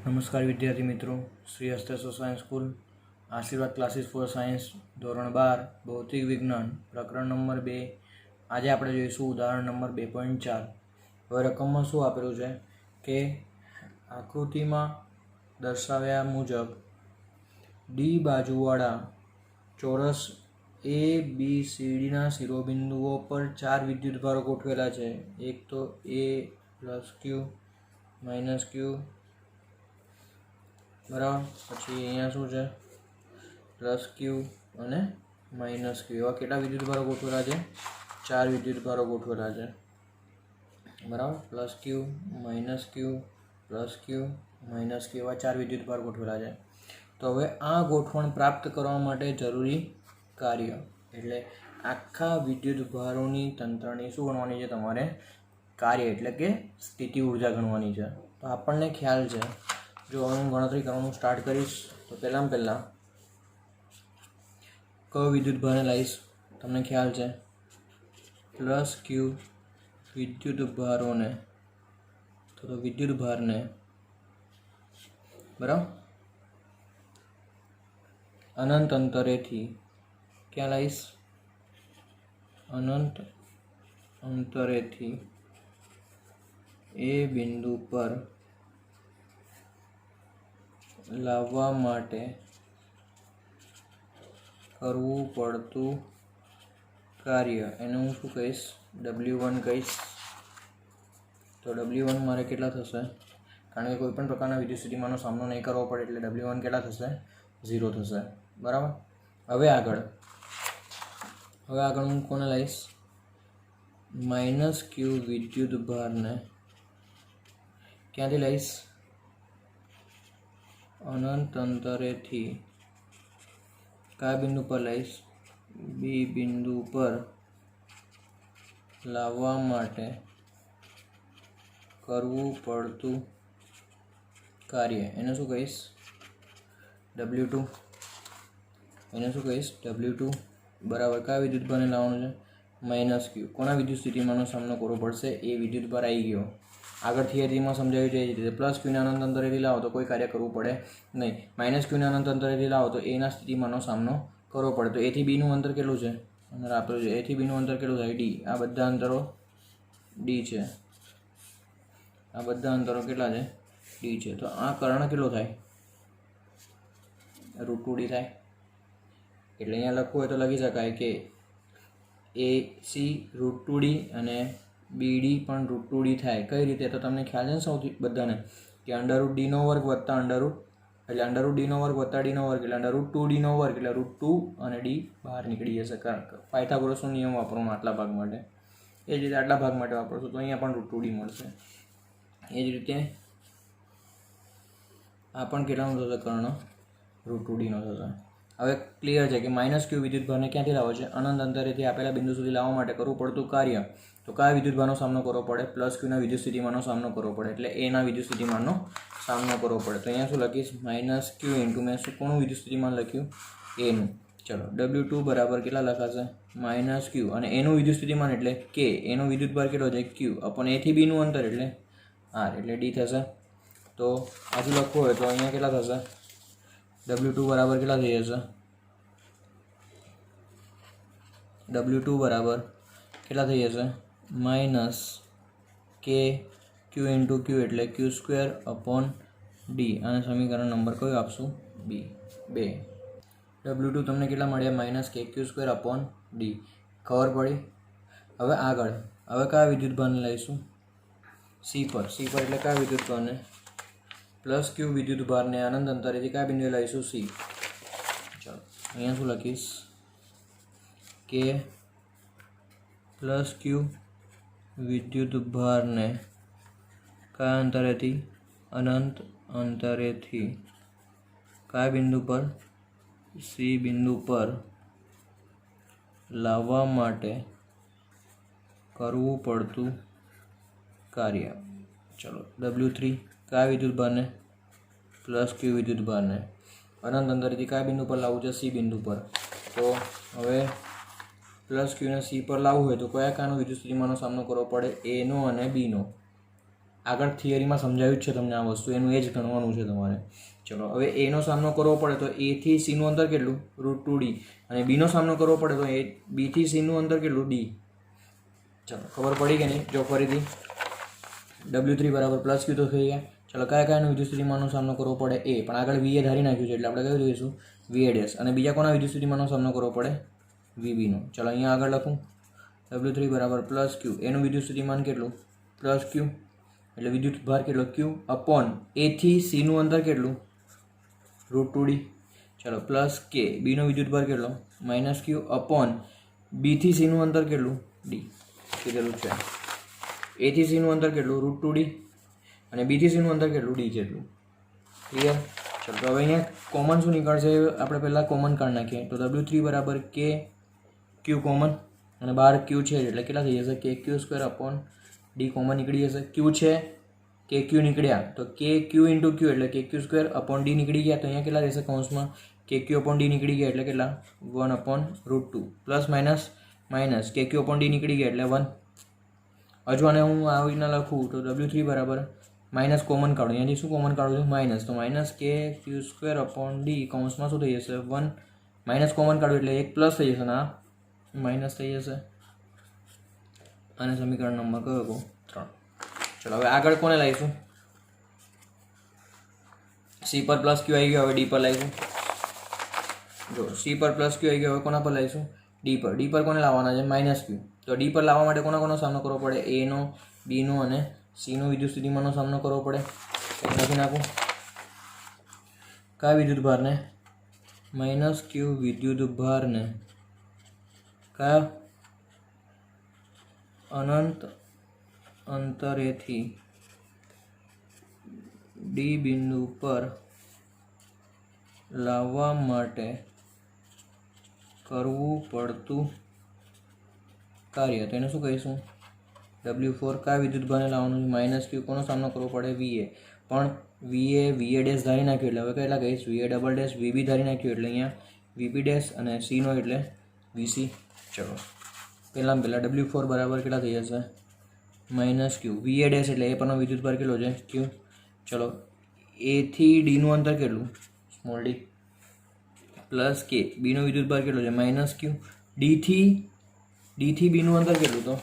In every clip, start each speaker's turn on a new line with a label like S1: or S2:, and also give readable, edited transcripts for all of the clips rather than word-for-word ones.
S1: નમસ્કાર વિદ્યાર્થી મિત્રો, શ્રી હસ્તેશ્વર સાયન્સ સ્કૂલ, આશીર્વાદ ક્લાસીસ ફોર સાયન્સ, ધોરણ 12, ભૌતિક વિજ્ઞાન, પ્રકરણ નંબર 2. આજે આપણે જોઈશું ઉદાહરણ નંબર 2.4. હવે રકમમાં શું આપેલું છે કે આકૃતિમાં દર્શાવ્યા મુજબ ડી બાજુવાળા ચોરસ એ બી સી ડીના શિરોબિંદુઓ પર 4 વિદ્યુતભારો ગોઠવેલા છે. એક તો એ પ્લસ ક્યુ માઇનસ ક્યુ, બરાબર. પછી અહીંયા શું છે, પ્લસ ક્યુ અને માઇનસ ક્યુ. એવા કેટલા વિદ્યુતભારો ગોઠવેલા છે? 4 વિદ્યુતભારો ગોઠવેલા છે, બરાબર. પ્લસ ક્યુ માઇનસ ક્યુ, પ્લસ ક્યુ માઇનસ ક્યુ, એવા 4 વિદ્યુતભાર ગોઠવેલા છે. તો હવે આ ગોઠવણ પ્રાપ્ત કરવા માટે જરૂરી કાર્ય એટલે આખા વિદ્યુતભારોની તંત્રની શું ગણવાની છે તમારે? કાર્ય એટલે કે સ્થિતિ ઉર્જા ગણવાની છે. તો આપણને ખ્યાલ છે, જો હું ગણતરી કરવાનું સ્ટાર્ટ કરીશ તો પહેલાં કયો વિદ્યુતભારને લાવીશ? તમને ખ્યાલ છે, પ્લસ ક્યુ વિદ્યુતભારોને, તો વિદ્યુતભારને, બરાબર, અનંત અંતરેથી ક્યાં લાવીશ? અનંત અંતરેથી એ બિંદુ પર લાવવા માટે કરવું પડતું કાર્ય, એને હું શું કહીશ? W1 કહીશ. તો W1 મારે કેટલા થશે? કારણ કે કોઈ પણ પ્રકારના વિદ્યુત સ્થિતિમાનનો સામનો નહીં કરવો પડે એટલે W1 કેટલા થશે? 0 થશે, બરાબર. હવે આગળ હું કોને લઈશ? માઇનસ ક્યુ વિદ્યુતભારને ક્યાંથી લઈશ? અનંત અંતરેથી કયા બિંદુ પર લઈશ? બી બિંદુ પર લાવવા માટે કરવું પડતું કાર્ય, એને શું કહીશ? W2. એને શું કહીશ? W2, બરાબર. કયા વિદ્યુતભારને લાવવાનું છે? માઇનસ ક્યુ. કોના વિદ્યુત સ્થિતિમાનનો સામનો કરવો પડશે? એ વિદ્યુતભાર આવી ગયો. આગળ થિયરીમાં સમજાવ્યું છે એ રીતે પ્લસ ક્યુને અનંત અંતરેથી લાવો તો કોઈ કાર્ય કરવું પડે નહીં. માઇનસ ક્યુને અનંત અંતરેથી લાવો તો એના સ્થિતિમાનનો સામનો કરવો પડે. તો એથી બીનું અંતર કેટલું છે? અંદર આપેલું છે. એથી બીનું અંતર કેટલું થાય? ડી. આ બધા અંતરો ડી છે. આ બધા અંતરો કેટલા છે? ડી છે. તો આ કર્ણ કેટલો થાય? √2D થાય. એટલે અહીંયા લખવું હોય તો લખી શકાય કે AC √2D અને BD પણ √2D થાય. કઈ રીતે? તો તમને ખ્યાલ છે ને સૌથી બધાને કે √D² વત્તા √D² વત્તા D² એટલે √2D² એટલે √2 અને D બહાર નીકળી જશે. પાયથાગોરસનો નિયમ વાપરવાનો આટલા ભાગ માટે. એ જ રીતે આટલા ભાગ માટે વાપરશો તો અહીંયા પણ √2D મળશે. એ જ રીતે આ પણ કેટલાનો થશે? કર્ણ √2Dનો થશે. હવે ક્લિયર છે કે માઇનસ ક્યુ વિદ્યુતભારને ક્યાંથી લાવો છે? અનંત અંતરેથી આપેલા બિંદુ સુધી લાવવા માટે કરવું પડતું કાર્ય. તો કયા વિદ્યુતભારનો સામનો કરવો પડે? પ્લસ ક્યુના વિદ્યુત સ્થિતિમાનનો સામનો કરવો પડે. એટલે એના વિદ્યુત સ્થિતિમાનનો સામનો કરવો પડે. તો અહીંયા શું લખીશ? માઇનસ ક્યુ ઇન્ટુ મેં શું કોનું વિદ્યુત સ્થિતિમાન લખ્યું? એનું. ચલો, W2 બરાબર કેટલા લખાશે? માઇનસ ક્યુ અને એનું વિદ્યુત સ્થિતિમાન એટલે કે એનો વિદ્યુતભાર કેટલો છે? ક્યુ અપોન એથી બીનું અંતર એટલે R એટલે D થશે. તો આજુ લખવું હોય તો અહીંયા કેટલા થશે? W2 બરાબર કેટલા થઈ જશે? W2 બરાબર કેટલા થઈ જશે? માઇનસ કે ક્યુ ઇન્ટુ ક્યુ એટલે Q² અપોન D. અને સમીકરણ નંબર કયું આપશું? B. 2. W2 તમને કેટલા મળ્યા? માઇનસ કે Q² અપોન D. ખબર પડી? હવે આગળ કયા વિદ્યુતભારને લઈશું? C પર એટલે કયા વિદ્યુતભારને? પ્લસ ક્યુ વિદ્યુતભારને અનંત અંતરેથી કયા બિંદુએ લઈશું? C. ચાલો, અહીંયા શું લખીશ કે પ્લસ ક્યુ વિદ્યુતભારને કયા અંતરેથી? અનંત અંતરેથી કયા બિંદુ પર? C બિંદુ પર લાવવા માટે કરવું પડતું કાર્ય. ચલો, W3 કયા વિદ્યુતભારને? પ્લસ ક્યુ વિદ્યુતભારને અનંત અંતરેથી કયા બિંદુ પર લાવવું છે? C બિંદુ પર. તો હવે પ્લસ ક્યુને C પર લાવવું હોય તો કયાનો વિદ્યુત સ્થિતિમાનનો સામનો કરવો પડે? એનો અને બીનો. આગળ થિયરીમાં સમજાવ્યું જ છે તમને આ વસ્તુ, એનું એ જ ગણવાનું છે તમારે. ચલો હવે એનો સામનો કરવો પડે તો એ થી સીનું અંતર કેટલું? √2d. અને બીનો સામનો કરવો પડે તો એ બી થી સીનું અંતર કેટલું? d. ચલો ખબર પડી કે નહીં? જો ફરીથી W3 બરાબર પ્લસ ક્યુ તો થઈ ગયા. ચલો કયા કયાનો વિદ્યુત સ્થિતિમાનનો સામનો કરવો પડે? એ, પણ આગળ VA ધારી નાખ્યું છે એટલે આપણે કયું જોઈશું? VA'. અને બીજા કોના વિદ્યુત સ્થિતિમાનનો સામનો કરવો પડે? VBનો. ચલો અહીંયા આગળ લખું W3 બરાબર પ્લસ ક્યુ, એનું વિદ્યુત સ્થિતિમાન કેટલું? પ્લસ ક્યુ, એટલે વિદ્યુત ભાર કેટલો? ક્યુ અપોન એ થી સીનું અંતર કેટલું? √2d. ચલો પ્લસ કે, બીનો વિદ્યુત ભાર કેટલો? માઇનસ ક્યુ અપોન બી થી સીનું અંતર કેટલું? d. કીધેલું છે એ થી સીનું અંતર કેટલું? √2d. અને બી થી સીનું અંતર કેટલું? d જેટલું. ક્લિયર? ચલો તો હવે અહીંયા કોમન શું નીકળશે? આપણે પહેલાં કોમન કાઢી નાખીએ તો W3 બરાબર કે ક્યુ કોમન, અને બહાર ક્યુ છે એટલે કેટલા થઈ જશે? કે Q square upon D common નીકળી જશે. ક્યુ છે કે ક્યુ નીકળ્યા તો કે ક્યુ ઇન્ટુ ક્યુ એટલે કે ક્યુ સ્ક્વેર અપોન ડી નીકળી ગયા. તો અહીંયા કેટલા રહેશે કૌંસમાં? કે ક્યુ અપોન ડી નીકળી ગયા એટલે કેટલા? 1/√2 પ્લસ માઇનસ માઇનસ કે ક્યુ અપોન ડી નીકળી ગયા એટલે 1. હજુ આને હું આવી રીતના લખું તો W3 બરાબર માઇનસ કોમન કાઢું, અહીંયાથી શું કોમન કાઢું છું? માઇનસ. તો માઇનસ કે ક્યુ સ્ક્વેર અપોન ડી કૌંસમાં શું થઈ જશે? 1. માઇનસ કોમન કાઢું એટલે એક પ્લસ થઈ જશે ને આ માઇનસ થઈ જશે. અને સમીકરણ નંબર કયો કહું? 3. ચલો હવે આગળ કોને લાવીશું? સી પર પ્લસ ક્યુ આવી ગયો, હવે ડી પર લાવીશું. જો સી પર પ્લસ ક્યુ આવી ગયો, હવે કોના પર લાવીશું? ડી પર. ડી પર કોને લાવવાના છે? માઇનસ ક્યુ. તો ડી પર લાવવા માટે કોનો સામનો કરવો પડે? એનો, બીનો અને સીનો વિદ્યુત સ્થિતિમાનનો સામનો કરવો પડે. લખી નાખું કયા વિદ્યુત ભારને? માઇનસ ક્યુ વિદ્યુત ભારને કયા અનંત અંતરેથી ડી બિંદુ પર લાવવા માટે કરવું પડતું કાર્ય, તો એને શું કહીશું? W4. કયા વિદ્યુત ભારને લાવવાનું છે? માઇનસ ક્યુ. કોનો સામનો કરવો પડે? VA. પણ VA ધારી નાખ્યું એટલે હવે કેટલા કહીશ? VA', VB ધારી નાખ્યું એટલે અહીંયા VB' અને સીનો એટલે VC. ચલો પહેલાં W4 બરાબર કેટલા થઈ જશે? માઇનસ ક્યુ. VA' એટલે એ પરનો વિદ્યુત ભાર કેટલો છે? ક્યુ. ચલો એ થી ડીનું અંતર કેટલું? Small D. પ્લસ કે, બીનો વિદ્યુત ભાર કેટલો છે? માઇનસ ક્યુ. ડી થી બીનું અંતર કેટલું? તો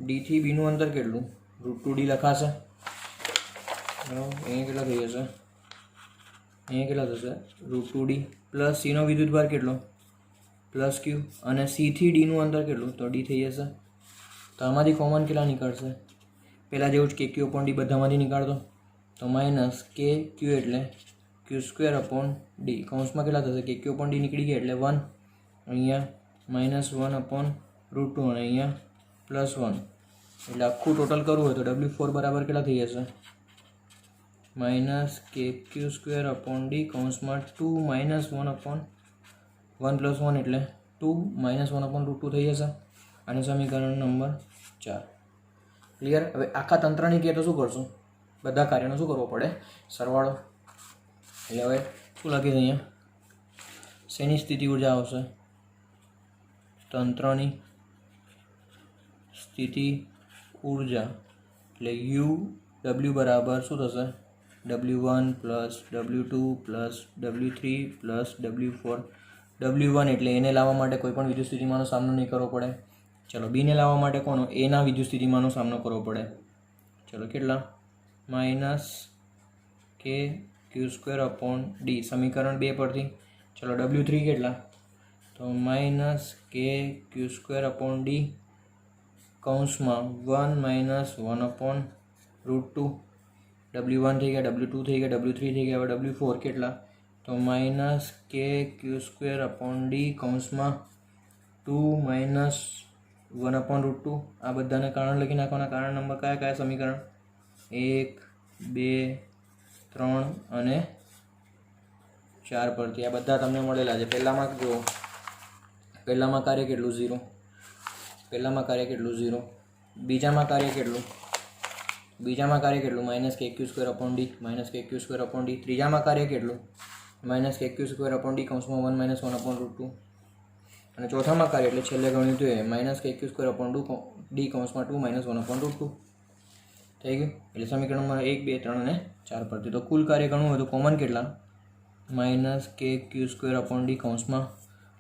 S1: ડી થી બીનું અંતર કેટલું? √2d લખાશે. બરાબર, અહીંયા કેટલા થઈ જશે? અહીંયા કેટલા થશે? √2d. પ્લસ સીનો વિદ્યુત ભાર કેટલો? પ્લસ ક્યુ. અને સી થી ડીનું અંતર કેટલું? તો ડી થઈ જશે. તો આમાંથી કોમન કેટલા નીકળશે? પહેલાં જેવું જ કે ક્યુ અપોન ડી બધામાંથી નીકાળતો તો માઇનસ કે ક્યુ એટલે ક્યુ સ્ક્વેર અપોન ડી કૌંસમાં કેટલા થશે? કે ક્યુ અપોન ડી નીકળી ગયા એટલે 1. અહીંયા -1/√2 અને અહીંયા +1. એટલે આખું ટોટલ કરવું હોય તો W4 બરાબર કેટલા થઈ જશે? માઇનસ કે ક્યુ સ્ક્વેર અપોન ડી કૌંસમાં 2 -1/1 + 1 એટલે 2 -1/√2 થઈ જશે. અને સમીકરણ નંબર 4. ક્લિયર? હવે આખા તંત્રની કહે તો શું કરશું? બધા કાર્યનો શું કરવો પડે? સરવાળો. એટલે હવે શું લખીશ અહીંયા? શેની સ્થિતિ ઉર્જા આવશે? તંત્રની સ્થિતિ ઉર્જા એટલે W બરાબર શું થશે? W1 + W2 + W3 + W4. W1 એટલે એને લાવવા માટે કોઈ પણ વિદ્યુત સ્થિતિમાનનો સામનો નહીં કરવો પડે. ચલો બીને લાવવા માટે કોનો? એના વિદ્યુત સ્થિતિમાનનો સામનો કરવો પડે. ચલો કેટલા? માઇનસ કે ક્યુ સ્ક્વેર અપોન ડી સમીકરણ 2 પરથી. ચલો W3 કેટલા? તો માઇનસ કે ક્યુ સ્ક્વેર અપોન ડી કૌંસમાં 1 - 1/√2. W1 થઈ ગયા, W2 થઈ ગયા, W3 થઈ ગયા. હવે W4 કેટલા? તો માઇનસ કે ક્યુ સ્ક્વેર અપોન ડી કૌંસમાં 2 - 1/√2. આ બધાને કારણ લખી નાખવાના. કારણ નંબર કયા કયા સમીકરણ? 1, 2, 3 અને 4 પરથી આ બધા તમને મળેલા છે. પહેલામાં જુઓ, પહેલામાં કાર્ય કેટલું? 0. પહેલામાં કાર્ય કેટલું? 0. બીજામાં કાર્ય કેટલું? બીજામાં કાર્ય કેટલું? માઇનસ કે Q square upon D, minus કે ક્યુ સ્ક્વેર અપોન ડી. ત્રીજામાં કાર્ય કેટલું? માઇનસ કે ક્યુ સ્ક્વેર અપોન ડી કૌંસમાં 1 - 1/√2. અને ચોથામાં કાર્ય એટલે છેલ્લે ગણ્યું તો એ માઇનસ કે ક્યુ સ્ક્વેર અપોન ડી કૌંસમાં 2 - 1/√2. થઈ ગયું. એટલે સમીકરણ નંબર 1 2 3 અને 4 પરથી તો કુલ કાર્ય ગણવું હોય તો કોમન કેટલા -kq²/d કૌંસમાં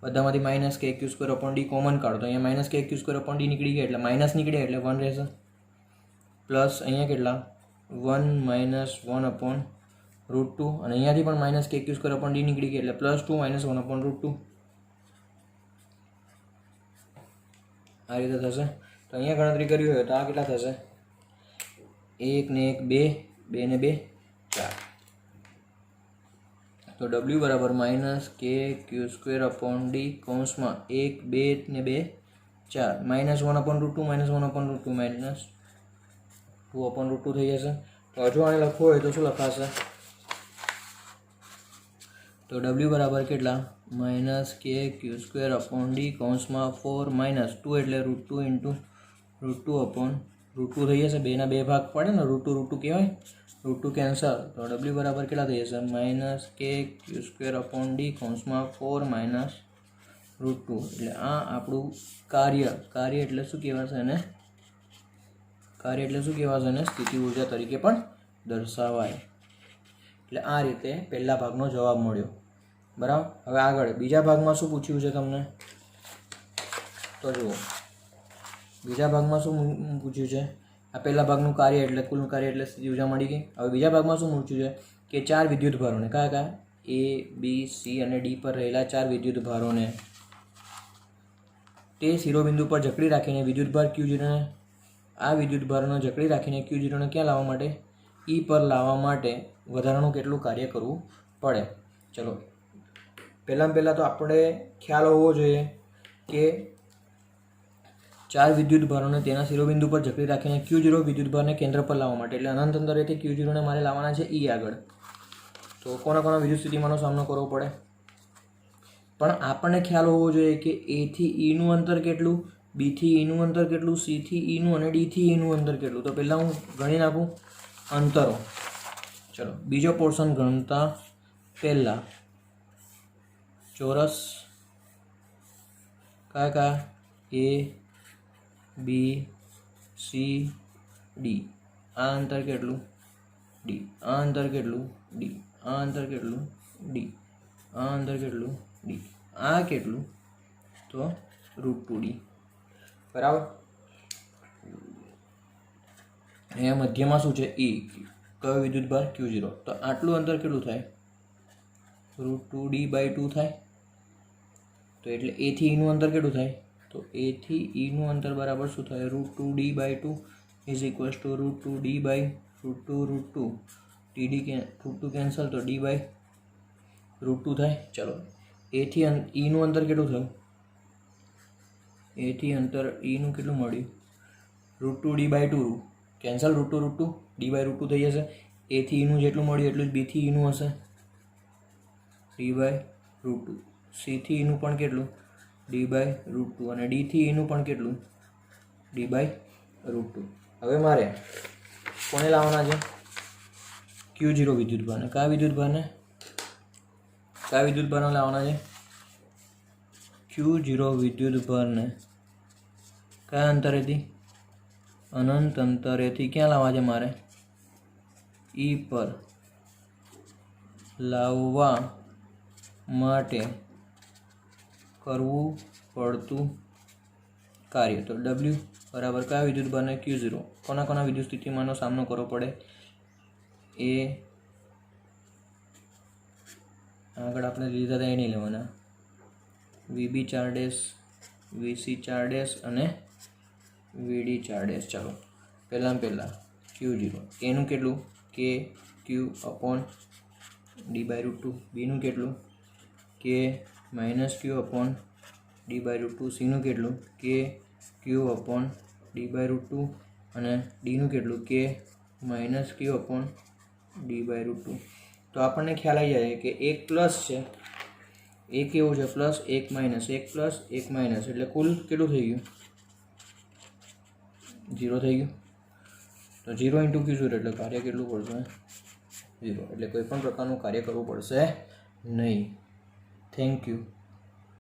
S1: બધામાંથી -kq²/d કોમન કાઢો તો અહીંયા -kq²/d નીકળી ગયા એટલે માઇનસ નીકળ્યા એટલે 1 રહેશે પ્લસ અહીંયા કેટલા 1 - 1/√2 અને અહીંયાથી પણ -kq²/d નીકળી ગયા એટલે +2 - 1/√2 આ રીતે થશે. તો અહીંયા ગણતરી કરવી હોય તો આ કેટલા થશે 1 ને 1 2 2 ને 2 4 તો w બરાબર -kq²/d કૌંસમાં 1 2 ને 2 4 -1/√2 -2/√2 થઈ જશે. તો હજુ આને લખવું હોય તો શું લખાશે તો w બરાબર કેટલા -kq²/d કૌંસમાં 4 - 2 એટલે √2 × √2/√2 થઈ જશે. 2 ના 2 ભાગ પડે ને √2 કહેવાય √2 કેન્સલ તો w બરાબર કેટલા થઈ જશે -kq²/d કૌંસમાં 4 - √2 એટલે આ આપણું કાર્ય એટલે શું કહેવાશે એને સ્થિતિ ઊર્જા તરીકે પણ દર્શાવાય. એટલે આ રીતે પહેલા ભાગનો જવાબ મળ્યો. બરાબર. હવે આગળ બીજા ભાગમાં શું પૂછ્યું છે તમને તો જુઓ બીજા ભાગમાં શું પૂછ્યું છે. આ પહેલા ભાગનું કાર્ય એટલે કુલ કાર્ય એટલે સ્થિતિ ઊર્જા મળી ગઈ. હવે બીજા ભાગમાં શું પૂછ્યું છે કે 4 વિદ્યુત ભારોને કયા A B C અને D પર રહેલા 4 વિદ્યુત ભારોને તે શિરોબિંદુ પર જકડી રાખીને વિદ્યુતભાર Q0 ને આ વિદ્યુત ભારને જકડી રાખીને Q0 ને ક્યાં લાવવા માટે E પર લાવવા માટે વધારાનું કેટલું કાર્ય કરવું પડે. ચલો પહેલાં તો આપણે ખ્યાલ હોવો જોઈએ કે 4 વિદ્યુત ભારોને તેના શિરોબિંદુ પર જકડી રાખીને Q0 વિદ્યુત ભારને કેન્દ્ર પર લાવવા માટે એટલે અનંત અંતરેથી Q0 ને મારે લાવવાના છે E આગળ. તો કોના વિદ્યુત સ્થિતિમાનનો સામનો કરવો પડે પણ આપણને ખ્યાલ હોવો જોઈએ કે A થી E નું અંતર કેટલું, B થી E નું અંતર કેટલું, C થી E નું અને D થી E નું અંતર કેટલું. તો પહેલાં હું ગણી નાખું અંતરો. ચલો બીજો પોર્શન ગણતા પહેલાં ચોરસ કયા A B C D આ અંતર કેટલું D આ અંતર કેટલું D આ અંતર કેટલું D આ અંતર કેટલું D આ કેટલું તો √2D. બરાબર. અહીંયા મધ્યમાં શું છે E કયો વિદ્યુતભાર Q0 તો આટલું અંતર કેટલું થાય √2D/2 થાય. તો એટલે A થી E નું અંતર કેટલું થાય તો A થી E નું અંતર બરાબર શું થાય √2D/2 = √2D/√2 TD √2 કેન્સલ તો D/√2 થાય. ચલો A થી E નું અંતર કેટલું થયું A થી અંતર E નું કેટલું મળ્યું √2D/2 કેન્સલ √2 D/√2 થઈ જશે. A થી E નું જેટલું મળ્યું એટલું જ B થી E નું હશે D/√2. C થી E નું પણ કેટલું D/√2 અને D થી E નું પણ કેટલું D/√2. હવે મારે કોને લાવવાના છે Q0 વિદ્યુતભારને. કયા વિદ્યુતભારને લાવવાના છે Q0 વિદ્યુતભારને કયા અંતરેથી અનંત અંતરેથી ક્યાં લાવવા છે મારે E પર લાવવા માટે કરવું પડતું કાર્ય. તો W બરાબર કયા વિદ્યુતભારને Q0 કોના વિદ્યુત સ્થિતિમાનનો સામનો કરવો પડે એ આગળ આપણે લીધા હતા એ નહીં લેવાના VB4' VC4' અને VD4'. ચાલો પહેલાં Q0 એનું કેટલું KQ/D/√2 બીનું કેટલું K-Q/D/√2 સીનું કેટલું KQ/D/√2 અને ડીનું કેટલું K-Q/D/√2. તો આપણને ખ્યાલ આવી જાય કે એક પ્લસ છે એક એવું છે પ્લસ એક માઇનસ એક પ્લસ એક માઇનસ એટલે કુલ કેટલું થઈ ગયું 0 થઈ ગયું. તો 0 × Q0 એટલે કાર્ય કેટલું પડશે 0 એટલે કોઈ પણ પ્રકારનું કાર્ય કરવું પડશે નહીં. Thank you.